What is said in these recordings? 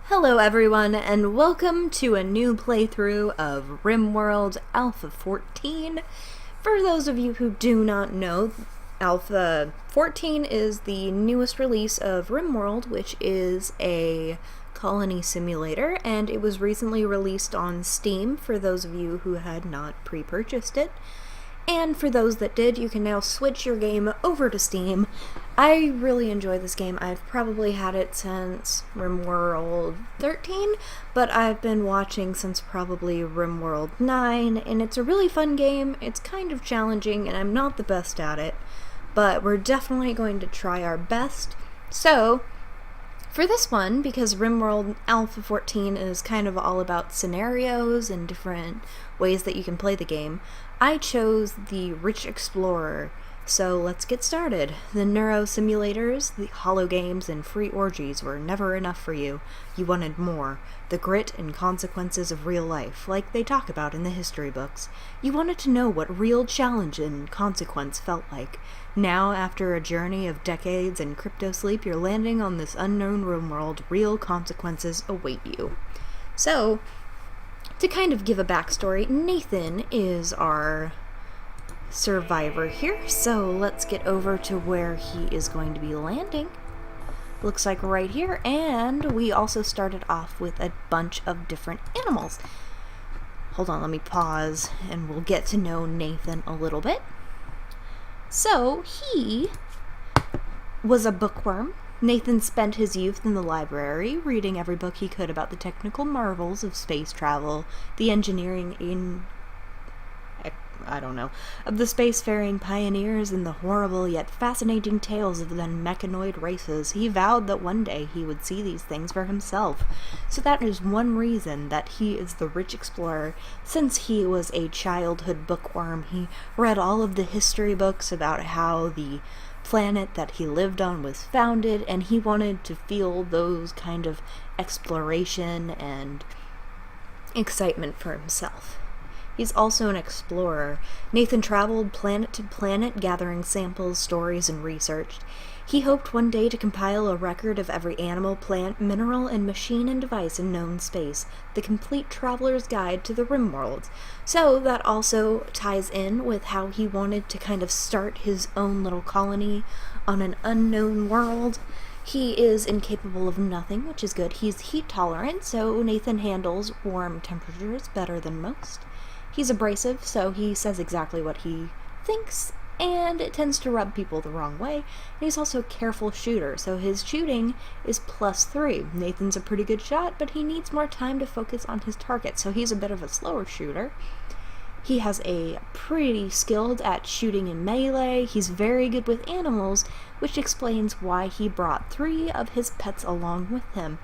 Hello everyone, and welcome to a new playthrough of Rimworld Alpha 14. For those of you who do not know, Alpha 14 is the newest release of Rimworld, which is a colony simulator, and it was recently released on Steam for those of you who had not pre-purchased it. And for those that did, you can now switch your game over to Steam. I really enjoy this game. I've probably had it since Rimworld 13, but I've been watching since probably Rimworld 9, and it's a really fun game. It's kind of challenging, and I'm not the best at it, but we're definitely going to try our best. So, for this one, because Rimworld Alpha 14 is kind of all about scenarios and different ways that you can play the game, I chose the Rich Explorer. So let's get started. The neuro simulators, the holo games, and free orgies were never enough for you. You wanted more. The grit and consequences of real life, like they talk about in the history books. You wanted to know what real challenge and consequence felt like. Now, after a journey of decades in crypto sleep, you're landing on this unknown room world. Real consequences await you. So, to kind of give a backstory, Nathan is our survivor here, so let's get over to where he is going to be landing. Looks like right here, and we also started off with a bunch of different animals. Hold on, let me pause, and we'll get to know Nathan a little bit. So, he was a bookworm. Nathan spent his youth in the library, reading every book he could about the technical marvels of space travel, the engineering of the spacefaring pioneers, and the horrible yet fascinating tales of the mechanoid races. He vowed that one day he would see these things for himself. So that is one reason that he is the Rich Explorer. Since he was a childhood bookworm, he read all of the history books about how the planet that he lived on was founded, and he wanted to feel those kind of exploration and excitement for himself. He's also an explorer. Nathan traveled planet to planet, gathering samples, stories, and research. He hoped one day to compile a record of every animal, plant, mineral, and machine and device in known space, the complete traveler's guide to the Rimworld. So that also ties in with how he wanted to kind of start his own little colony on an unknown world. He is incapable of nothing, which is good. He's heat tolerant, so Nathan handles warm temperatures better than most. He's abrasive, so he says exactly what he thinks, and it tends to rub people the wrong way. And he's also a careful shooter, so his shooting is +3. Nathan's a pretty good shot, but he needs more time to focus on his target, so he's a bit of a slower shooter. He has a pretty skilled at shooting in melee. He's very good with animals, which explains why he brought 3 of his pets along with him.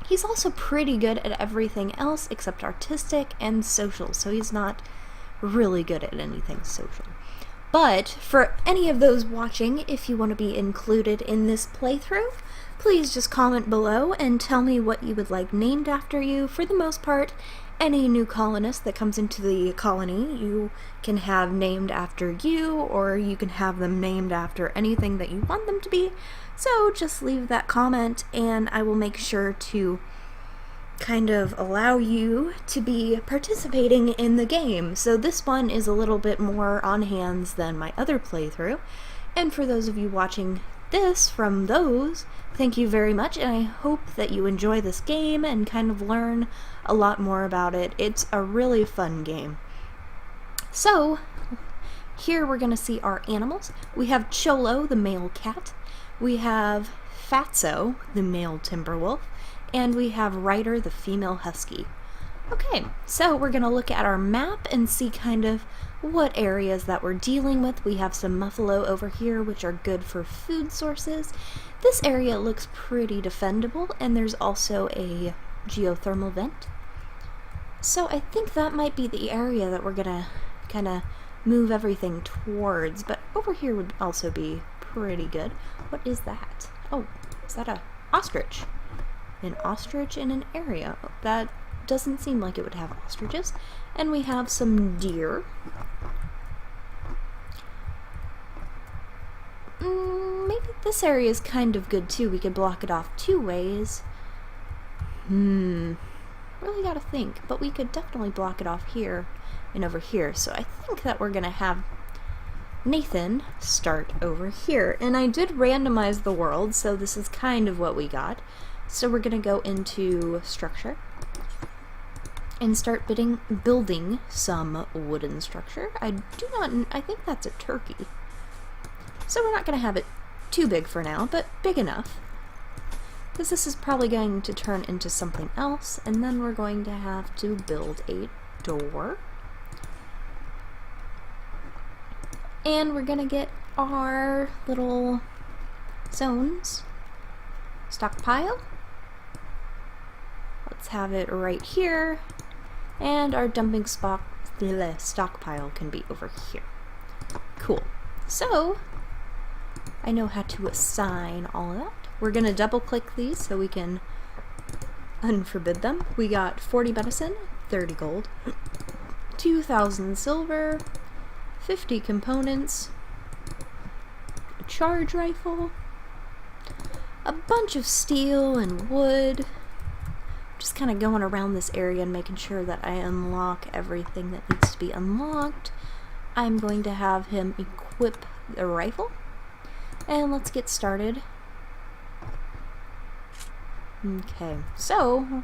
He's also pretty good at everything else except artistic and social, so he's not really good at anything social. But for any of those watching, if you want to be included in this playthrough, please just comment below and tell me what you would like named after you. For the most part, any new colonist that comes into the colony, you can have named after you, or you can have them named after anything that you want them to be. So just leave that comment, and I will make sure to kind of allow you to be participating in the game. So this one is a little bit more on hands than my other playthrough. And for those of you watching this from those, thank you very much, and I hope that you enjoy this game and kind of learn a lot more about it. It's a really fun game. So, here we're going to see our animals. We have Cholo, the male cat. We have Fatso, the male timberwolf. And we have Ryder, the female husky. Okay, so we're going to look at our map and see kind of what areas that we're dealing with. We have some muffalo over here, which are good for food sources. This area looks pretty defendable, and there's also a geothermal vent. So I think that might be the area that we're going to kind of move everything towards, but over here would also be pretty good. What is that? Oh, is that a ostrich? An ostrich in an area. That doesn't seem like it would have ostriches. And we have some deer. Maybe this area is kind of good too. We could block it off 2 ways. Really gotta think, but we could definitely block it off here and over here. So I think that we're gonna have Nathan start over here. And I did randomize the world, so this is kind of what we got. So we're gonna go into structure and start building some wooden structure. I think that's a turkey. So we're not gonna have it too big for now, but big enough. Because this is probably going to turn into something else, and then we're going to have to build a door. And we're gonna get our little zones stockpile. Let's have it right here, and our dumping stockpile can be over here. Cool. So, I know how to assign all of that. We're gonna double click these so we can unforbid them. We got 40 medicine, 30 gold, 2,000 silver, 50 components, a charge rifle, a bunch of steel and wood. Just kind of going around this area and making sure that I unlock everything that needs to be unlocked. I'm going to have him equip the rifle. And let's get started. Okay, so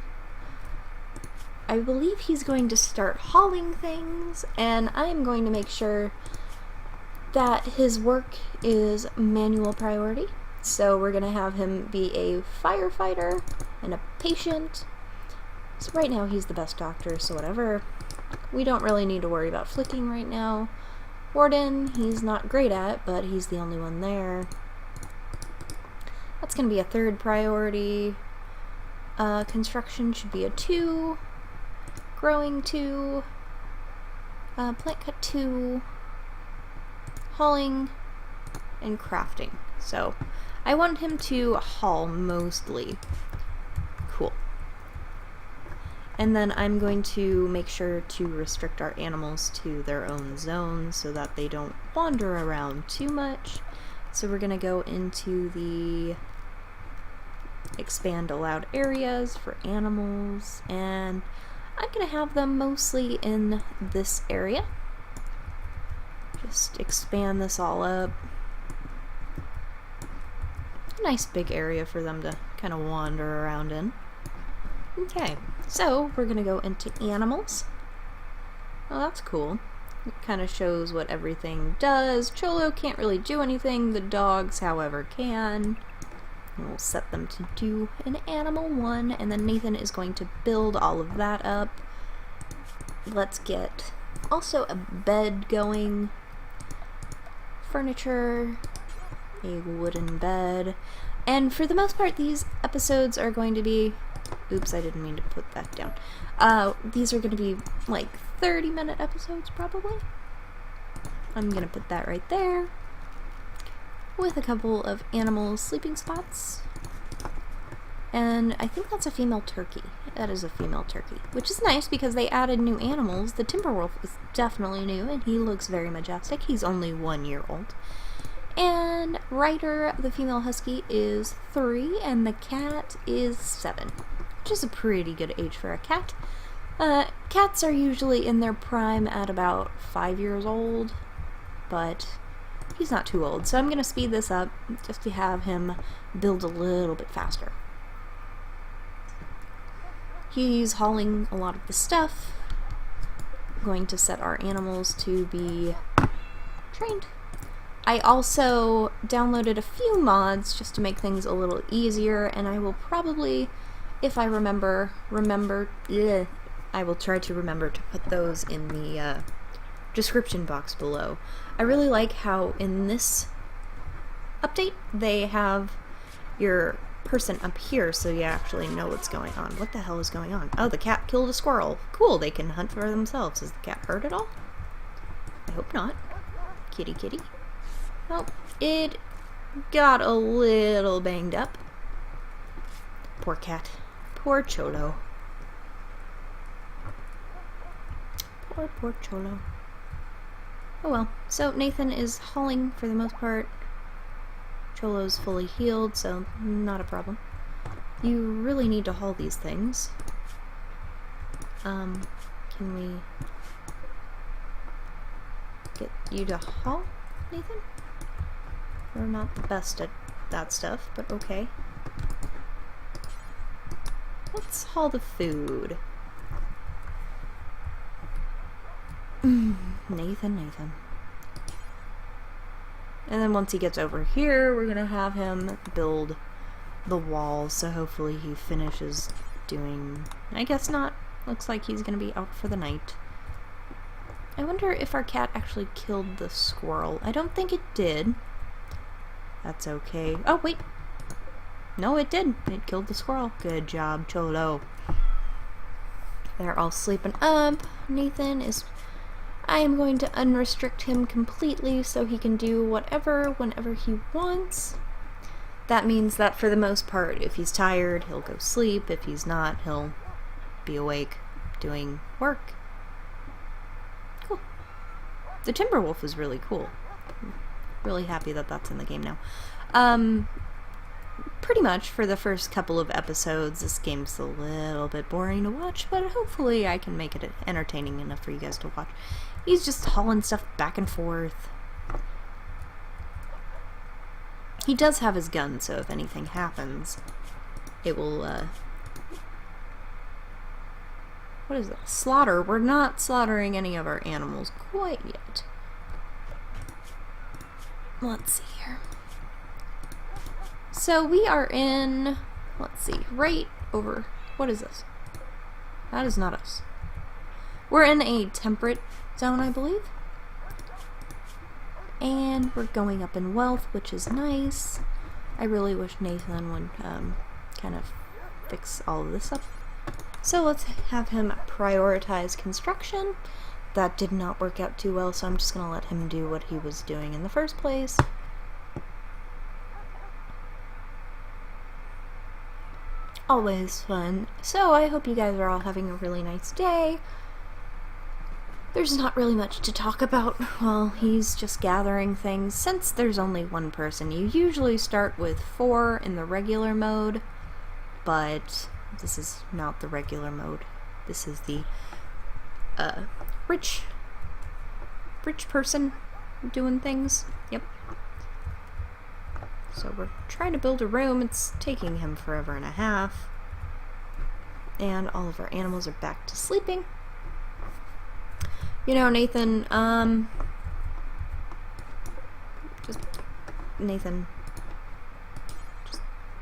I believe he's going to start hauling things, and I am going to make sure that his work is manual priority. So we're going to have him be a firefighter and a patient. So right now he's the best doctor, so whatever. We don't really need to worry about flicking right now. Warden, he's not great at, but he's the only one there. That's going to be a third priority. Construction should be a 2. Growing 2. Plant cut 2. Hauling and crafting. So I want him to haul mostly. Cool. And then I'm going to make sure to restrict our animals to their own zones so that they don't wander around too much. So we're going to go into the expand allowed areas for animals, and I'm going to have them mostly in this area. Just expand this all up. A nice big area for them to kind of wander around in. Okay, so we're going to go into animals. Oh, that's cool. It kind of shows what everything does. Cholo can't really do anything. The dogs, however, can. We'll set them to do an animal 1, and then Nathan is going to build all of that up. Let's get also a bed going. Furniture. A wooden bed. And for the most part, these episodes are going to be... Oops, I didn't mean to put that down. These are going to be like 30-minute episodes, probably. I'm going to put that right there. With a couple of animal sleeping spots. And I think that's a female turkey. That is a female turkey. Which is nice because they added new animals. The Timberwolf is definitely new, and he looks very majestic. He's only 1 year old. And Ryder, the female husky, is 3, and the cat is 7. Which is a pretty good age for a cat. Cats are usually in their prime at about 5 years old, but he's not too old, so I'm going to speed this up just to have him build a little bit faster. He's hauling a lot of the stuff. I'm going to set our animals to be trained. I also downloaded a few mods just to make things a little easier, and I will probably, if I remember, I will try to remember to put those in the description box below. I really like how in this update they have your person up here so you actually know what's going on. What the hell is going on? Oh, the cat killed a squirrel. Cool, they can hunt for themselves. Is the cat hurt at all? I hope not. Kitty kitty. Oh, it got a little banged up. Poor cat. Poor Cholo. Poor Cholo. Oh well. So Nathan is hauling for the most part. Cholo's fully healed, so not a problem. You really need to haul these things. Can we get you to haul, Nathan? We're not the best at that stuff, but okay. Let's haul the food. Nathan. And then once he gets over here, we're gonna have him build the walls, so hopefully he finishes doing... I guess not. Looks like he's gonna be out for the night. I wonder if our cat actually killed the squirrel. I don't think it did. That's okay. Oh, wait. No, it did. It killed the squirrel. Good job, Cholo. They're all sleeping up. Nathan is... I am going to unrestrict him completely so he can do whatever, whenever he wants. That means that for the most part, if he's tired, he'll go sleep. If he's not, he'll be awake doing work. Cool. The Timberwolf is really cool. I'm really happy that that's in the game now. Pretty much for the first couple of episodes, this game's a little bit boring to watch, but hopefully I can make it entertaining enough for you guys to watch. He's just hauling stuff back and forth. He does have his gun, so if anything happens, it will, what is that? Slaughter. We're not slaughtering any of our animals quite yet. Let's see here. So we are in, let's see, right over, what is this? That is not us. We're in a temperate zone, I believe. And we're going up in wealth, which is nice. I really wish Nathan would kind of fix all of this up. So let's have him prioritize construction. That did not work out too well, so I'm just going to let him do what he was doing in the first place. Always fun. So I hope you guys are all having a really nice day. There's not really much to talk about while he's just gathering things. Since there's only one person, you usually start with 4 in the regular mode, but this is not the regular mode. This is the rich person doing things. Yep. So we're trying to build a room. It's taking him forever and a half. And all of our animals are back to sleeping. You know, Nathan, just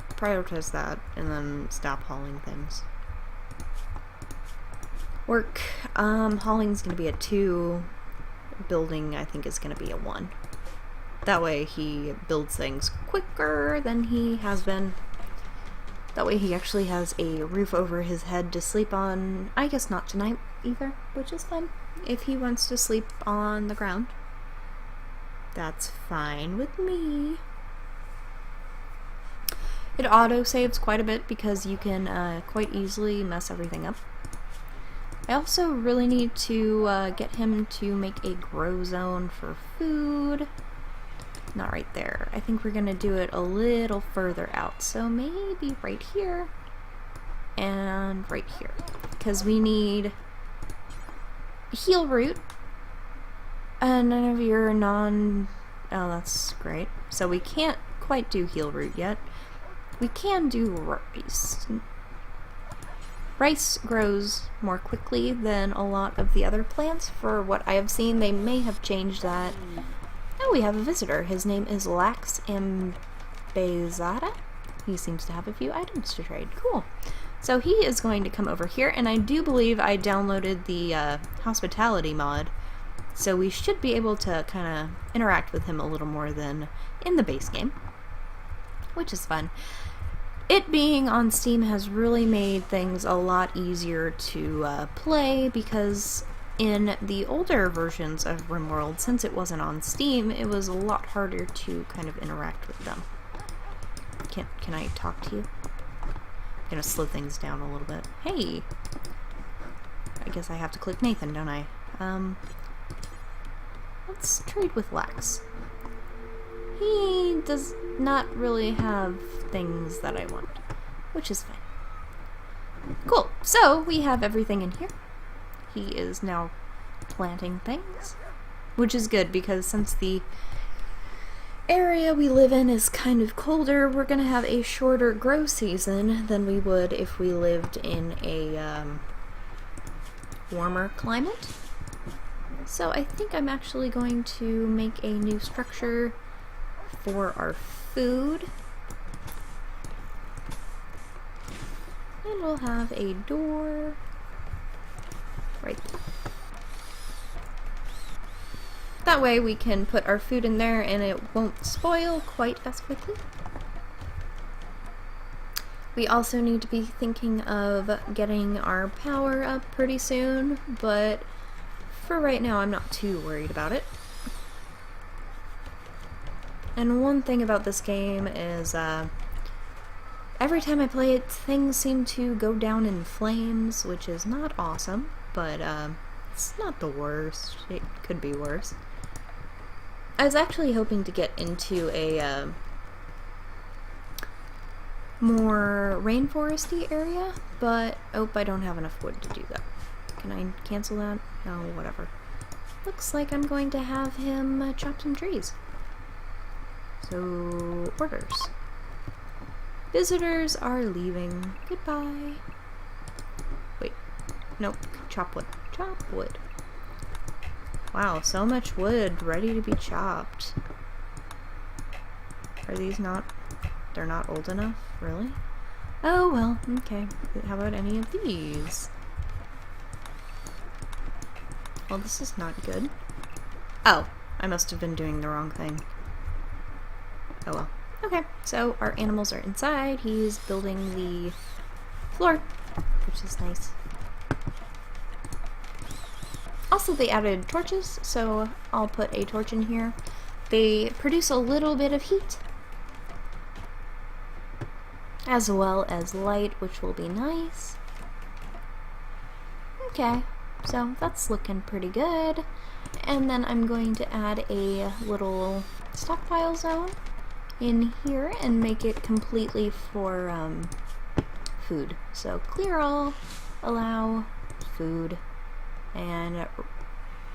prioritize that and then stop hauling things. Work, hauling's gonna be a 2. Building, I think, is gonna be a 1. That way he builds things quicker than he has been. That way he actually has a roof over his head to sleep on. I guess not tonight either, which is fun. If he wants to sleep on the ground, that's fine with me. It auto-saves quite a bit because you can quite easily mess everything up. I also really need to get him to make a grow zone for food. Not right there. I think we're gonna do it a little further out. So maybe right here and right here. Because we need heal root. And none of your oh, that's great. So we can't quite do heal root yet. We can do rice. Rice grows more quickly than a lot of the other plants. For what I have seen, they may have changed that. Oh, we have a visitor. His name is Lax Ambezada. He seems to have a few items to trade. Cool. So he is going to come over here, and I do believe I downloaded the hospitality mod, so we should be able to kind of interact with him a little more than in the base game, which is fun. It being on Steam has really made things a lot easier to play, because in the older versions of Rimworld, since it wasn't on Steam, it was a lot harder to kind of interact with them. Can I talk to you? I'm gonna slow things down a little bit. Hey! I guess I have to click Nathan, don't I? Let's trade with Lax. He does not really have things that I want. which is fine. Cool, so we have everything in here. He is now planting things, which is good because since the area we live in is kind of colder, we're going to have a shorter grow season than we would if we lived in a warmer climate. So I think I'm actually going to make a new structure for our food. And we'll have a door right there. That way we can put our food in there and it won't spoil quite as quickly. We also need to be thinking of getting our power up pretty soon, but for right now I'm not too worried about it. And one thing about this game is every time I play it, things seem to go down in flames, which is not awesome, but it's not the worst. It could be worse. I was actually hoping to get into a more rainforesty area, but oh, I don't have enough wood to do that. Can I cancel that? No, whatever. Looks like I'm going to have him chop some trees. So, orders. Visitors are leaving. Goodbye. Wait. Nope. Chop wood. Chop wood. Wow, so much wood ready to be chopped. Are these not... They're not old enough? Really? Oh, well, okay. How about any of these? Well, this is not good. Oh, I must have been doing the wrong thing. Oh well. Okay, so our animals are inside. He's building the floor, which is nice. Also, they added torches, so I'll put a torch in here. They produce a little bit of heat, as well as light, which will be nice. Okay, so that's looking pretty good. And then I'm going to add a little stockpile zone in here and make it completely for food. So clear all, allow food, and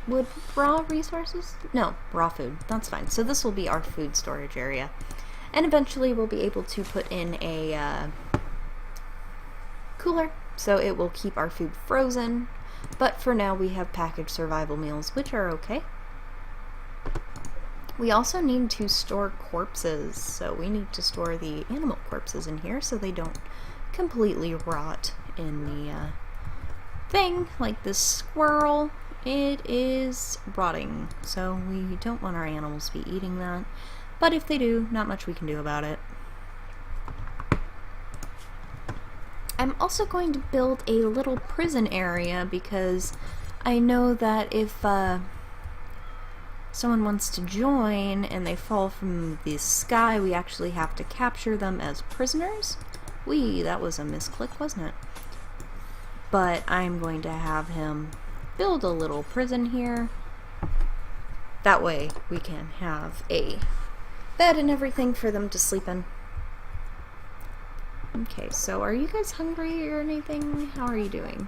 would raw resources? No, raw food. That's fine. So this will be our food storage area. And eventually we'll be able to put in a cooler, so it will keep our food frozen. But for now we have packaged survival meals, which are okay. We also need to store corpses, so we need to store the animal corpses in here so they don't completely rot in the thing. Like this squirrel, it is rotting, so we don't want our animals to be eating that. But if they do, not much we can do about it. I'm also going to build a little prison area because I know that if someone wants to join and they fall from the sky, we actually have to capture them as prisoners. That was a misclick, wasn't it? But I'm going to have him build a little prison here. That way we can have a bed and everything for them to sleep in. Okay, so are you guys hungry or anything? How are you doing?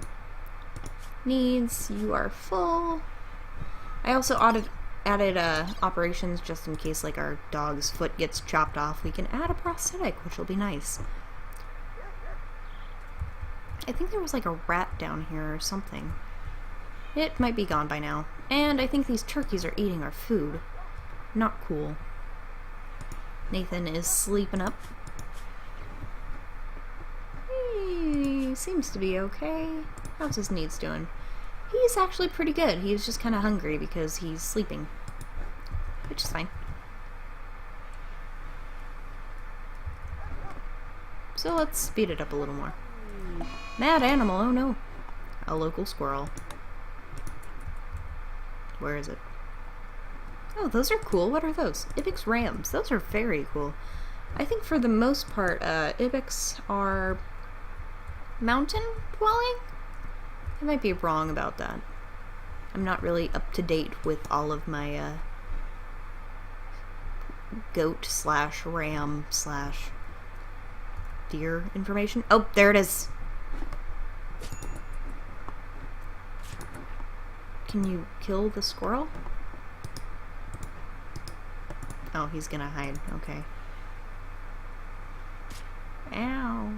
Needs, you are full. I also added operations just in case like our dog's foot gets chopped off. We can add a prosthetic, which will be nice. I think there was like a rat down here or something. It might be gone by now. And I think these turkeys are eating our food. Not cool. Nathan is sleeping up. He seems to be okay. How's his needs doing? He's actually pretty good. He's just kind of hungry because he's sleeping, which is fine. So let's speed it up a little more. Mad animal, oh no. A local squirrel. Where is it? Oh, those are cool. What are those? Ibex rams. Those are very cool. I think for the most part, ibex are mountain dwelling? I might be wrong about that. I'm not really up to date with all of my goat slash ram slash deer information. Oh, there it is. Can you kill the squirrel? Oh, he's gonna hide. Okay. Ow.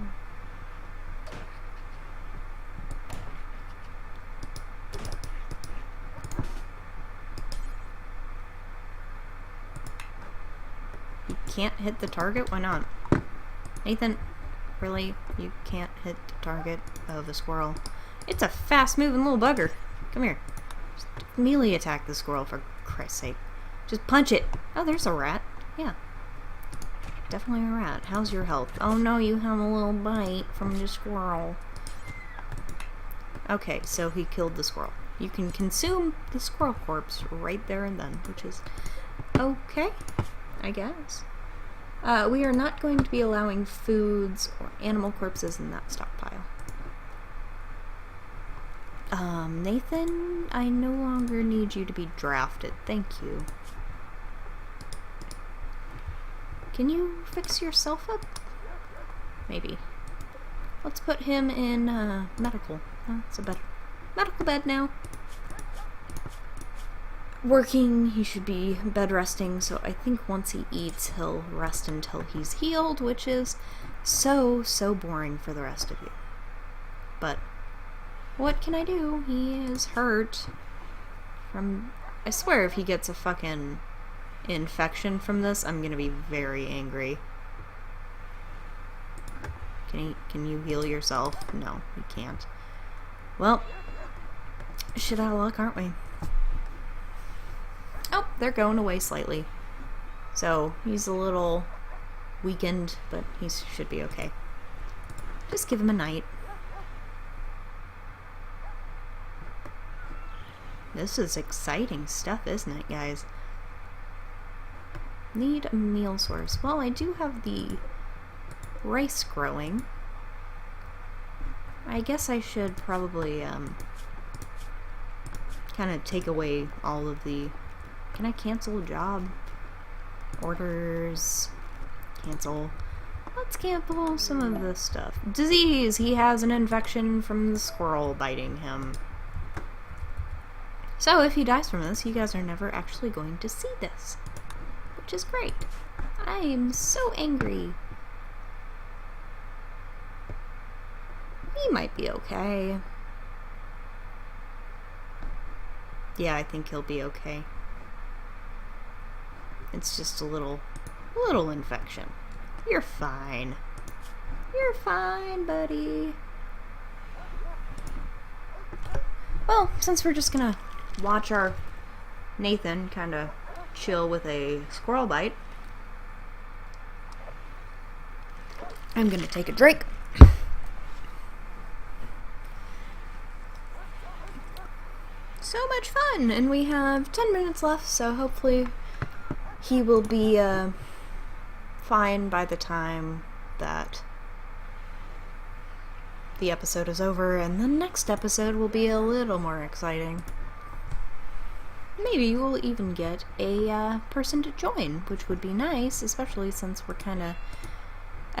You can't hit the target? Why not? Nathan, really? You can't hit the target of the squirrel? It's a fast-moving little bugger. Come here. Just melee attack the squirrel, for Christ's sake. Just punch it. Oh, there's a rat. Yeah. Definitely a rat. How's your health? Oh no, you have a little bite from the squirrel. Okay, so he killed the squirrel. You can consume the squirrel corpse right there and then, which is okay, I guess. We are not going to be allowing foods or animal corpses in that stockpile. Nathan, I no longer need you to be drafted. Thank you. Can you fix yourself up? Maybe. Let's put him in, medical. That's a better medical bed now. Working, he should be bed resting, so I think once he eats, he'll rest until he's healed, which is so boring for the rest of you. But what can I do? He is hurt from... I swear if he gets a fucking infection from this, I'm gonna be very angry. Can you heal yourself? No, you can't. Well, shit out of luck, aren't we? Oh, they're going away slightly. So, he's a little weakened, but he should be okay. Just give him a night. This is exciting stuff, isn't it, guys? Need a meal source. Well, I do have the rice growing. I guess I should probably, kind of take away all of the... Can I cancel a job? Orders. Cancel. Let's cancel some of this stuff. Disease! He has an infection from the squirrel biting him. So if he dies from this, you guys are never actually going to see this. Which is great. I am so angry. He might be okay. Yeah, I think he'll be okay. It's just a little infection. You're fine. You're fine, buddy. Well, since we're just gonna watch our Nathan kind of chill with a squirrel bite, I'm gonna take a drink. So much fun! And we have 10 minutes left, so hopefully he will be fine by the time that the episode is over, and the next episode will be a little more exciting. Maybe we'll even get a person to join, which would be nice, especially since we're kind of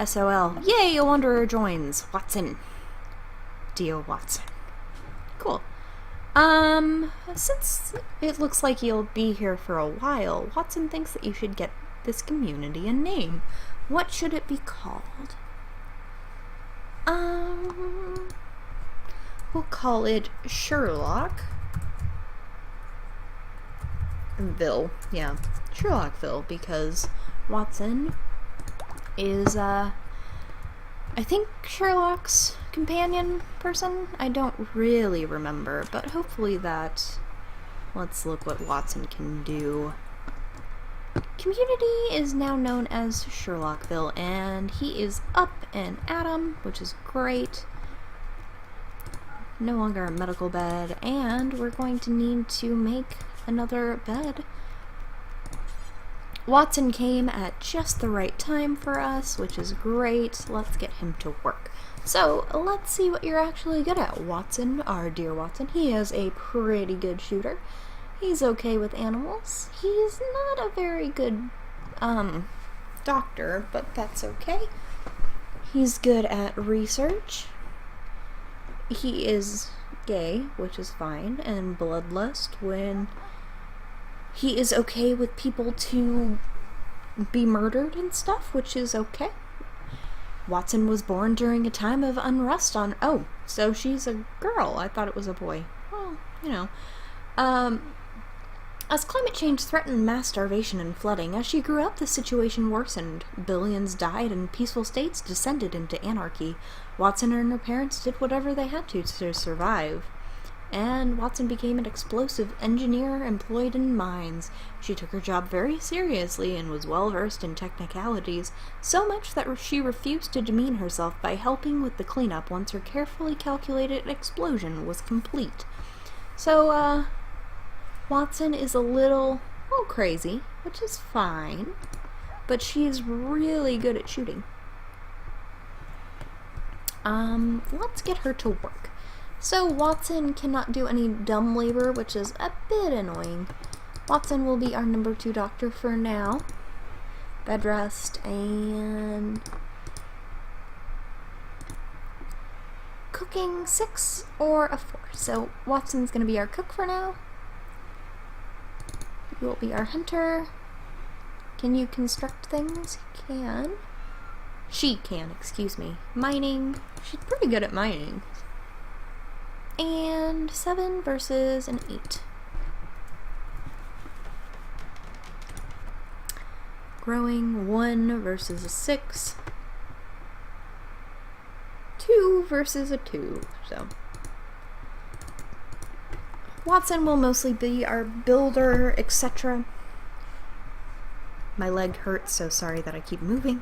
SOL. Yay, a wanderer joins! Watson. Dear Watson. Cool. Since it looks like you'll be here for a while, Watson thinks that you should get this community a name. What should it be called? We'll call it Sherlockville. Yeah, Sherlockville, because Watson is, I think Sherlock's companion person? I don't really remember, but hopefully that... Let's look what Watson can do. Community is now known as Sherlockville, and he is up and at 'em, which is great. No longer a medical bed, and we're going to need to make another bed. Watson came at just the right time for us, which is great. Let's get him to work. So, let's see what you're actually good at. Watson, our dear Watson, he is a pretty good shooter. He's okay with animals. He's not a very good, doctor, but that's okay. He's good at research. He is gay, which is fine, and bloodlust when he is okay with people to be murdered and stuff, which is okay. Watson was born during a time of unrest on... Oh, so she's a girl. I thought it was a boy. Well, you know. As climate change threatened mass starvation and flooding, as she grew up, the situation worsened. Billions died and peaceful states descended into anarchy. Watson and her parents did whatever they had to survive. And Watson became an explosive engineer employed in mines. She took her job very seriously and was well versed in technicalities, so much that she refused to demean herself by helping with the cleanup once her carefully calculated explosion was complete. So, Watson is a little crazy, which is fine, but she's really good at shooting. Let's get her to work. So Watson cannot do any dumb labor, which is a bit annoying. Watson will be our number 2 doctor for now. Bed rest and cooking 6 or a 4. So Watson's going to be our cook for now. You will be our hunter. Can you construct things? He can. She can, excuse me. Mining. She's pretty good at mining. And 7 versus an 8. Growing 1 versus a 6. 2 versus a 2. So Watson will mostly be our builder, etc. My leg hurts, so sorry that I keep moving.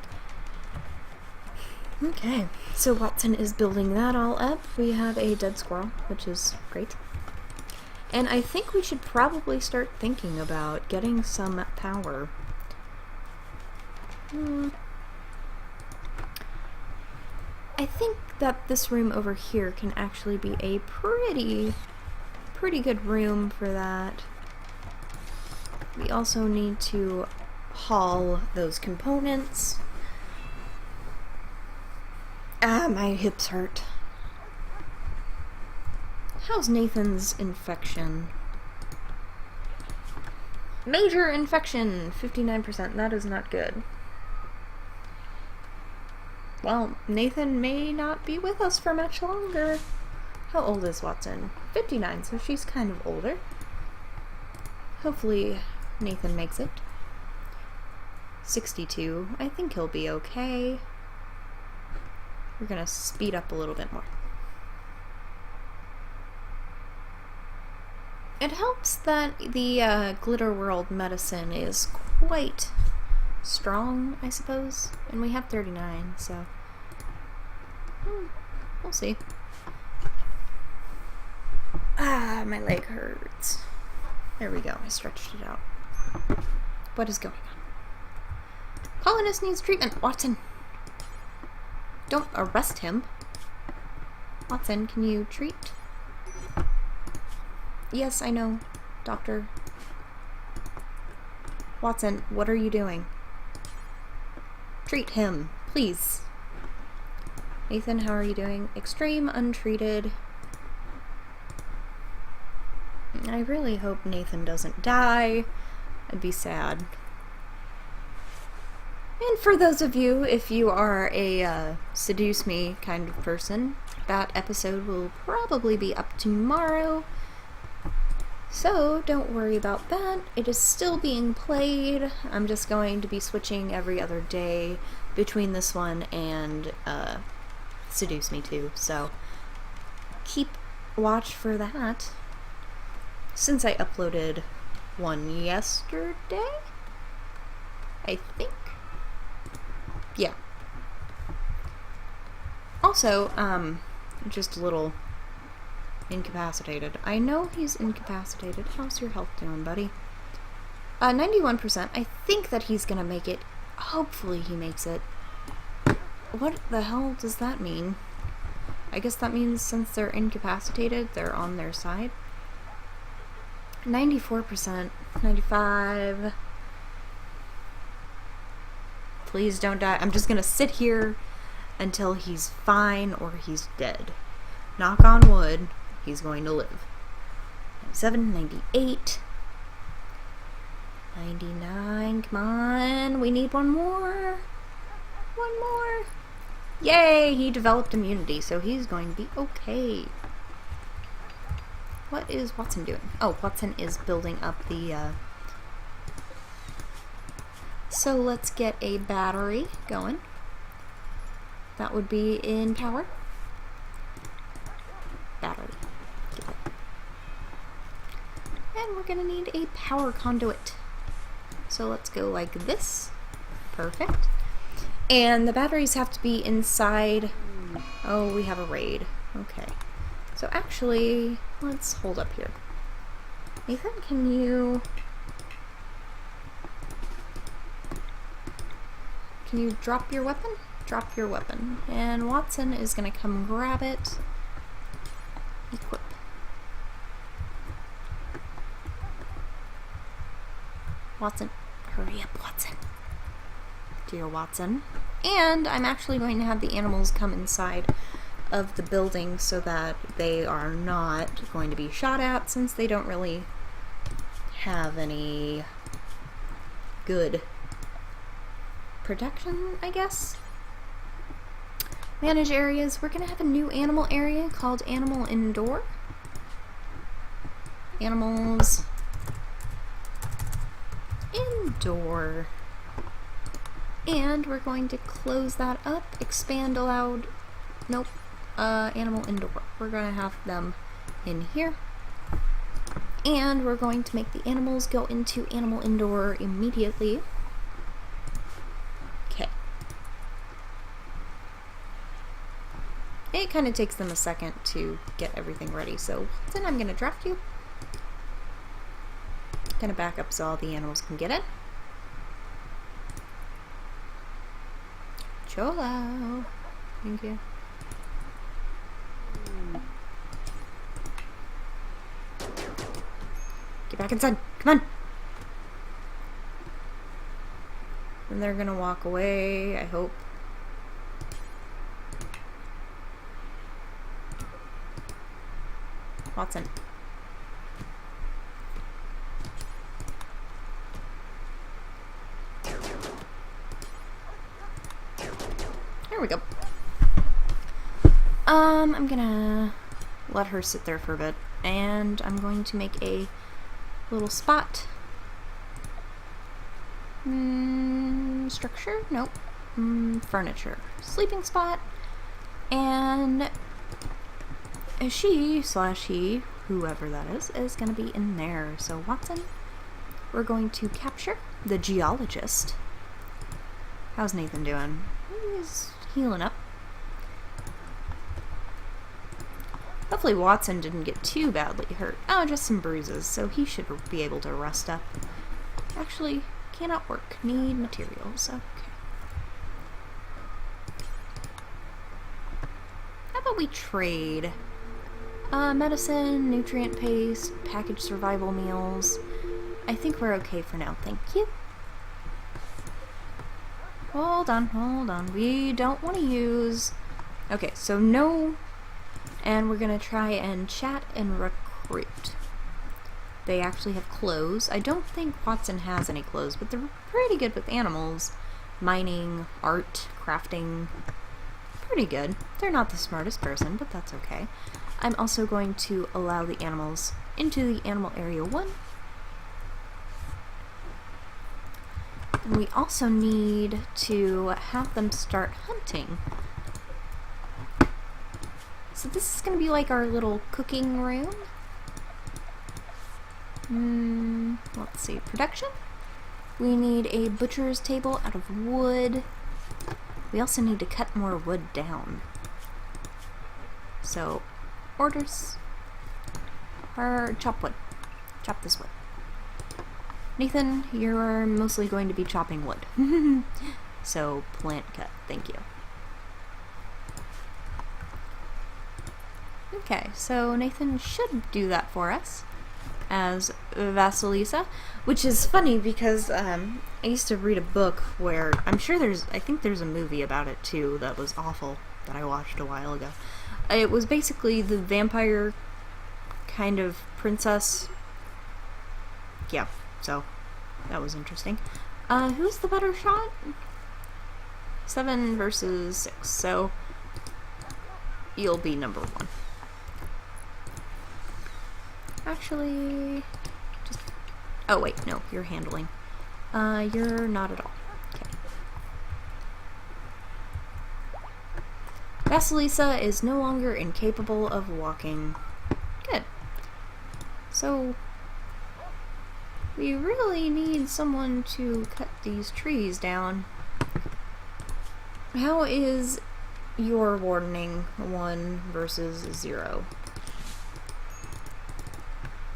Okay, so Watson is building that all up. We have a dead squirrel, which is great. And I think we should probably start thinking about getting some power. I think that this room over here can actually be a pretty good room for that. We also need to haul those components. My hips hurt. How's Nathan's infection? Major infection, 59%. That is not good. Well, Nathan may not be with us for much longer. How old is Watson? 59, so she's kind of older. Hopefully Nathan makes it. 62. I think he'll be okay. We're gonna speed up a little bit more. It helps that the Glitter World medicine is quite strong, I suppose. And we have 39, so we'll see. My leg hurts. There we go, I stretched it out. What is going on? Colonist needs treatment, Watson! Don't arrest him. Watson, can you treat? Yes, I know, doctor. Watson, what are you doing? Treat him, please. Nathan, how are you doing? Extreme untreated. I really hope Nathan doesn't die. I'd be sad. And for those of you, if you are a seduce me kind of person, that episode will probably be up tomorrow. So don't worry about that. It is still being played. I'm just going to be switching every other day between this one and Seduce Me Too. So keep watch for that. Since I uploaded one yesterday, I think. Yeah. Also, just a little incapacitated. I know he's incapacitated. How's your health doing, buddy? 91%. I think that he's gonna make it. Hopefully he makes it. What the hell does that mean? I guess that means since they're incapacitated, they're on their side. 94%. 95%. Please don't die. I'm just gonna sit here until he's fine or he's dead. Knock on wood, he's going to live. 97, 98, 99, come on, we need one more. One more. Yay, he developed immunity, so he's going to be okay. What is Watson doing? Oh, Watson is building up the, So let's get a battery going. That would be in power. Battery. And we're gonna need a power conduit. So let's go like this. Perfect. And the batteries have to be inside. Oh, we have a raid. Okay. So actually, let's hold up here. Nathan, can you drop your weapon? Drop your weapon. And Watson is gonna come grab it. Equip. Watson, hurry up, Watson. Dear Watson. And I'm actually going to have the animals come inside of the building so that they are not going to be shot at, since they don't really have any good protection, I guess. Manage areas. We're going to have a new animal area called Animal Indoor. Animals Indoor. And we're going to close that up. Expand allowed. Nope. Animal Indoor. We're going to have them in here. And we're going to make the animals go into Animal Indoor immediately. Okay. It kind of takes them a second to get everything ready, so then I'm going to draft you. Kind of back up so all the animals can get in. Cholo. Thank you. Get back inside. Come on. And they're gonna walk away, I hope. Watson. There we go. I'm gonna let her sit there for a bit, and I'm going to make a little spot. Structure? Nope. Furniture. Sleeping spot. And she/he, whoever that is gonna be in there. So Watson, we're going to capture the geologist. How's Nathan doing? He's healing up. Hopefully Watson didn't get too badly hurt. Oh, just some bruises, so he should be able to rest up. Actually, cannot work. Need materials. Okay. How about we trade? Medicine, nutrient paste, packaged survival meals. I think we're okay for now. Thank you. Hold on. We don't want to use... Okay, so no... And we're going to try and chat and recruit. They actually have clothes. I don't think Watson has any clothes, but they're pretty good with animals. Mining, art, crafting. Pretty good. They're not the smartest person, but that's okay. I'm also going to allow the animals into the animal area 1. And we also need to have them start hunting. So this is going to be like our little cooking room. Let's see, production. We need a butcher's table out of wood. We also need to cut more wood down. So, orders. Or chop wood. Chop this wood. Nathan, you're mostly going to be chopping wood. So, plant cut. Thank you. Okay, so Nathan should do that for us. as Vasilisa, which is funny because I used to read a book where I think there's a movie about it too that was awful that I watched a while ago. It was basically the vampire kind of princess. Yeah, so that was interesting. Who's the better shot? 7 versus 6, so you'll be number 1. Actually, oh wait, no, you're handling. You're not at all. Okay. Vasilisa is no longer incapable of walking. Good. So, we really need someone to cut these trees down. How is your wardening 1 versus 0?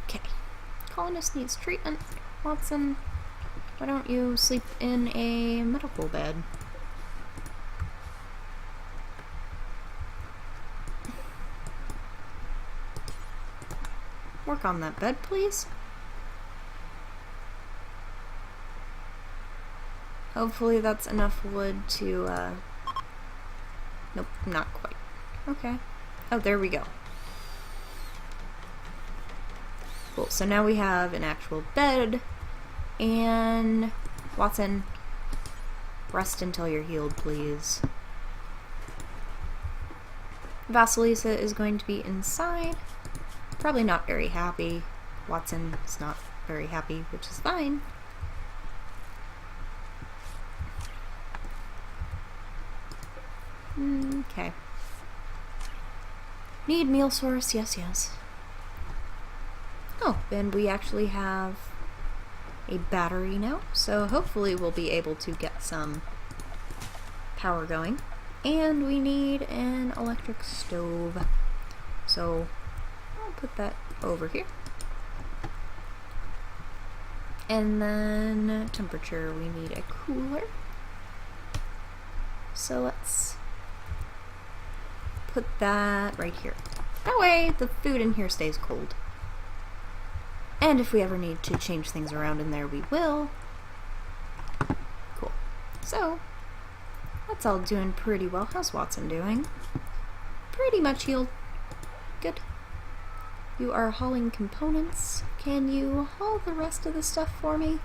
Okay. Colonist needs treatment. Watson, why don't you sleep in a medical bed? Work on that bed, please. Hopefully that's enough wood to, nope, not quite. Okay. Oh, there we go. Cool, so now we have an actual bed, and Watson, rest until you're healed, please. Vasilisa is going to be inside. Probably not very happy. Watson is not very happy, which is fine. Okay. Need meal source, yes. Oh, and we actually have a battery now, so hopefully we'll be able to get some power going. And we need an electric stove. So I'll put that over here. And then temperature, we need a cooler. So let's put that right here. That way the food in here stays cold. And if we ever need to change things around in there, we will. Cool. So, that's all doing pretty well. How's Watson doing? Pretty much healed. Good. You are hauling components. Can you haul the rest of the stuff for me?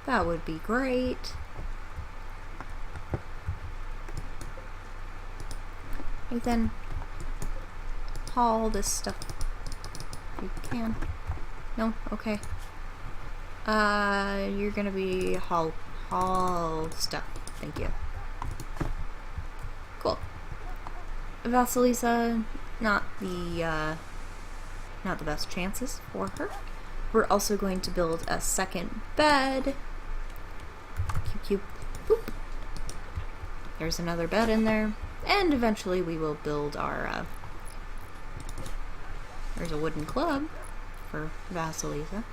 That would be great. Ethan, haul this stuff if you can. No? Okay. You're gonna be haul stuff. Thank you. Cool. Vasilisa, not the best chances for her. We're also going to build a second bed. Cute. Boop. There's another bed in there. And eventually we will build our, there's a wooden club for Vasilisa.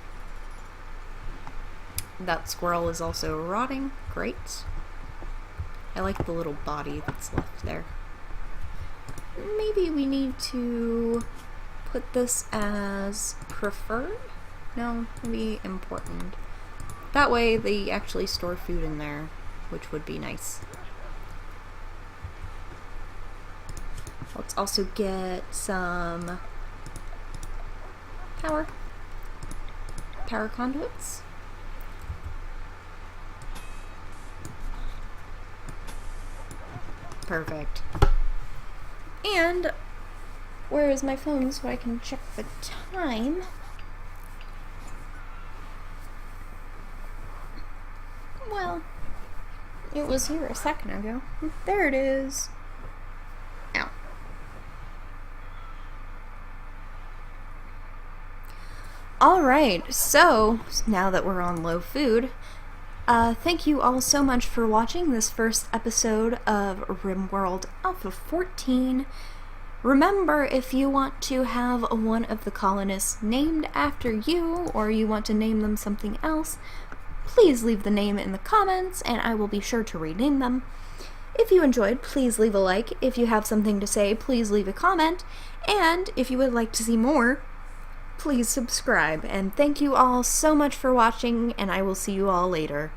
That squirrel is also rotting. Great. I like the little body that's left there. Maybe we need to put this as preferred? No, maybe important. That way they actually store food in there, which would be nice. Let's also get some power conduits. Perfect. And where is my phone so I can check the time? Well, it was here a second ago. There it is. Ow. Alright, so now that we're on low food, thank you all so much for watching this first episode of Rimworld Alpha 14. Remember, if you want to have one of the colonists named after you, or you want to name them something else, please leave the name in the comments, and I will be sure to rename them. If you enjoyed, please leave a like. If you have something to say, please leave a comment. And if you would like to see more, please subscribe. And thank you all so much for watching, and I will see you all later.